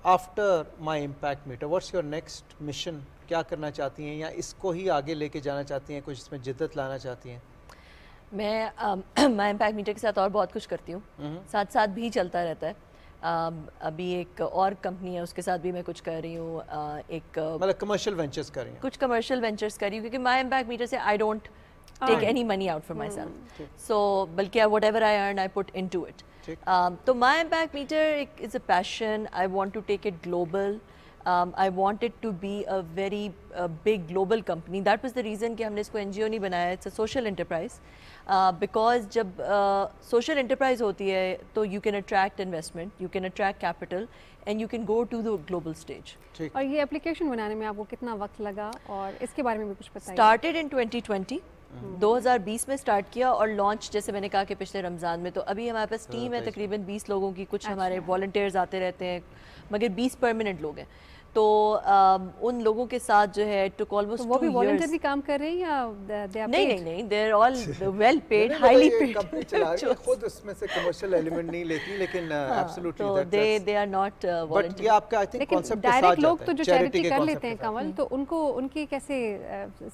After my impact meter what's your next mission? क्या करना चाहती हैं या इसको ही आगे लेके जाना चाहती हैं, कुछ इसमें जिद्दत लाना चाहती हैं? मैं माई इम्पैक्ट मीटर के साथ और बहुत कुछ करती हूँ, साथ साथ भी चलता रहता है। अभी एक और कंपनी है, उसके साथ भी मैं कुछ कर रही हूँ, एक मतलब कमर्शियल वेंचर्स कर रही हैं? कुछ कमर्शियल वेंचर्स कर रही हूँ, क्योंकि माई इम्पैक्ट मीटर से I don't take any money out for माई सेल्फ, सो बल्कि whatever I earn I put into it. तो my impact meter is a passion, I want to take it global, I want it to be a very big global company. That was the reason कि हमने इसको NGO नहीं बनाया, it's a social enterprise, because जब social enterprise होती है तो you can attract investment, you can attract capital and you can go to the global stage. और ये एप्लीकेशन बनाने में आपको कितना वक्त लगा और इसके बारे में भी कुछ बताइए। Started in 2020, 2020 में स्टार्ट किया और लॉन्च जैसे मैंने कहा कि पिछले रमज़ान में। तो अभी हमारे पास टीम है तकरीबन 20 लोगों की, कुछ हमारे वॉलंटियर्स आते रहते हैं, मगर 20 परमानेंट लोग हैं। तो उन लोगों के साथ जो है टुक ऑलमोस्ट 2 वो भी years। वॉलंटियरली काम कर रहे हैं या दे आर पेड? नहीं, they are all well paid, highly paid. Company चला रही है, खुद उसमें से कमर्शियल एलिमेंट नहीं लेती, लेकिन एब्सोल्युटली तो दे आर नॉट बट ये आपका आई थिंक कांसेप्ट के साथ डायरेक्ट लोग तो जो चैरिटी चैरिटी कर लेते हैं कमल, तो उनको उनकी कैसे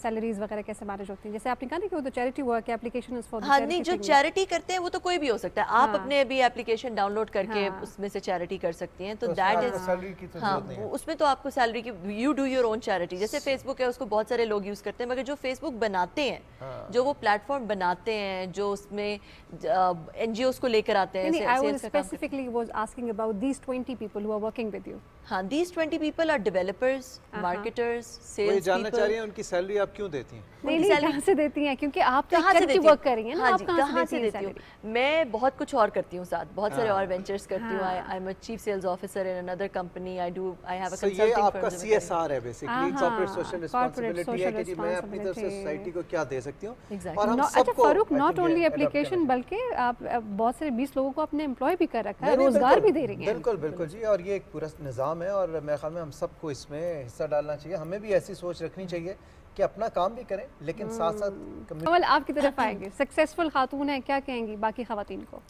सैलरीज वगैरह कैसे मैनेज होती हैं? जैसे आपने कहा ना कि वो तो चैरिटी वर्क है, एप्लीकेशन इज फॉर द हाँ नहीं, जो चैरिटी करते हैं वो तो कोई भी हो सकता है। आप अपने भी एप्लीकेशन डाउनलोड करके उसमें से चैरिटी कर सकती हैं, तो दैट इज हाँ, उसमें तो आपको सैलरी की you do your own charity. जैसे फेसबुक है, उसको बहुत सारे लोग यूज करते हैं, मगर जो फेसबुक बनाते हैं, जो वो प्लेटफॉर्म बनाते हैं, जो उसमें एनजीओस को लेकर आते हैं। I was specifically was asking about these 20 people who are working with you. हाँ, these 20 people are developers, marketers, sales people। जानना चाह रही हैं उनकी सैलरी आप क्यों देती हैं? नहीं कहाँ से देती हैं, क्योंकि आप तो चैरिटी वर्क कर रही हैं ना, आप कहाँ से देती हैं? मैं बहुत कुछ और करती हूँ साथ, बहुत सारे और वेंचर्स करती हूँ। I am a chief sales officer in another company, I have a consulting firm. ये आपका CSR है बेसिकली, कॉर्पोरेट सोशल रिस्पांसिबिलिटी है कि जी मैं अपनी तरफ से सोसाइटी को क्या दे सकती हूँ। और हम सबको, अच्छा फारूक, नॉट ओनली एप्लीकेशन बल्कि आप बहुत सारे 20 लोगों को अपने एम्प्लॉय भी कर रखा है, रोजगार भी दे रही हैं। बिल्कुल बिल्कुल जी, और ये एक पूरा निज़ाम है और मेरे ख्याल में हम सबको इसमें हिस्सा डालना चाहिए। हमें भी ऐसी सोच रखनी चाहिए कि अपना काम भी करें, लेकिन साथ साथ कमल आपकी तरफ आएंगे, सक्सेसफुल खातून है, क्या कहेंगी बाकी खवातीन को?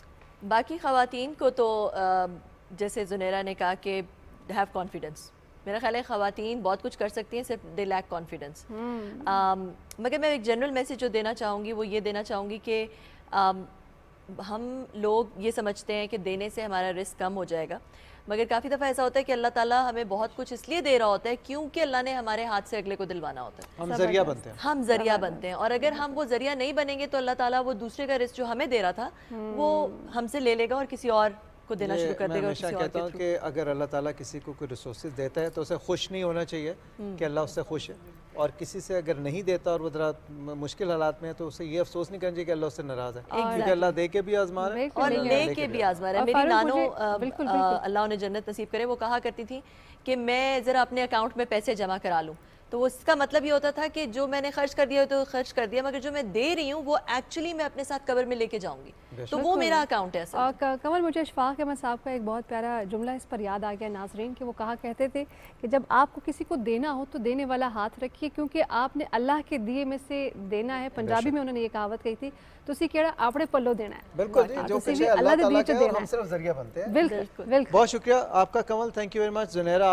बाकी खवातीन को तो जैसे जुनेरा ने कहा कि हैव कॉन्फिडेंस। मेरा ख्याल है खवातीन बहुत कुछ कर सकती हैं, सिर्फ दे लैक कॉन्फिडेंस। मगर मैं एक जनरल मैसेज जो देना चाहूँगी वो ये देना चाहूँगी कि हम लोग ये समझते हैं कि देने से हमारा रिस्क कम हो जाएगा, मगर काफ़ी दफ़ा ऐसा होता है कि अल्लाह ताला हमें बहुत कुछ इसलिए दे रहा होता है क्योंकि अल्लाह ने हमारे हाथ से अगले को दिलवाना होता है। हम जरिया बनते हैं, हम जरिया बनते हैं, और अगर हम वो जरिया नहीं बनेंगे तो अल्लाह ताला वो दूसरे का रिस्क जो हमें दे रहा था वो हमसे ले लेगा और किसी और को देना शुरू कर देगा। मैं कहता हूँ कि अगर अल्लाह ताला किसी को कोई रिसोर्सेज देता है तो उसे खुश नहीं होना चाहिए कि अल्लाह उससे खुश है, और किसी से अगर नहीं देता और वो जरा मुश्किल हालात में है तो उसे ये अफसोस नहीं करना चाहिए कि अल्लाह उससे नाराज है, क्योंकि अल्लाह दे के भी आजमा रहा है और ले के भी आजमा रहा है। मेरी नानो अल्लाह उन्हें जन्नत नसीब करे, वो कहा करती थी कि मैं ज़रा अपने अकाउंट में पैसे जमा करा लूँ, तो उसका मतलब ये होता था कि जो मैंने खर्च कर दिया तो खर्च कर दिया, मगर जो मैं दे रही हूँ वो एक्चुअली मैं अपने साथ कब्र में लेके जाऊंगी, तो वो मेरा अकाउंट है। और कमल, मुझे अशफाक अहमद साहब का एक बहुत प्यारा जुमला इस पर याद आ गया नाजरीन, कि वो कहा कहते थे कि जब आपको किसी को देना हो तो देने वाला हाथ रखिए, क्योंकि आपने अल्लाह के दिए में से देना है। पंजाबी में उन्होंने ये कहावत कही थी, तो उसी केड़ा आपने पल्लो देना है। बिल्कुल जी, जो कुछ है अल्लाह ताला का है और हम सिर्फ जरिया बनते हैं। बिल्कुल। बहुत शुक्रिया आपका कमल, थैंक यू वेरी मच। जुनेरा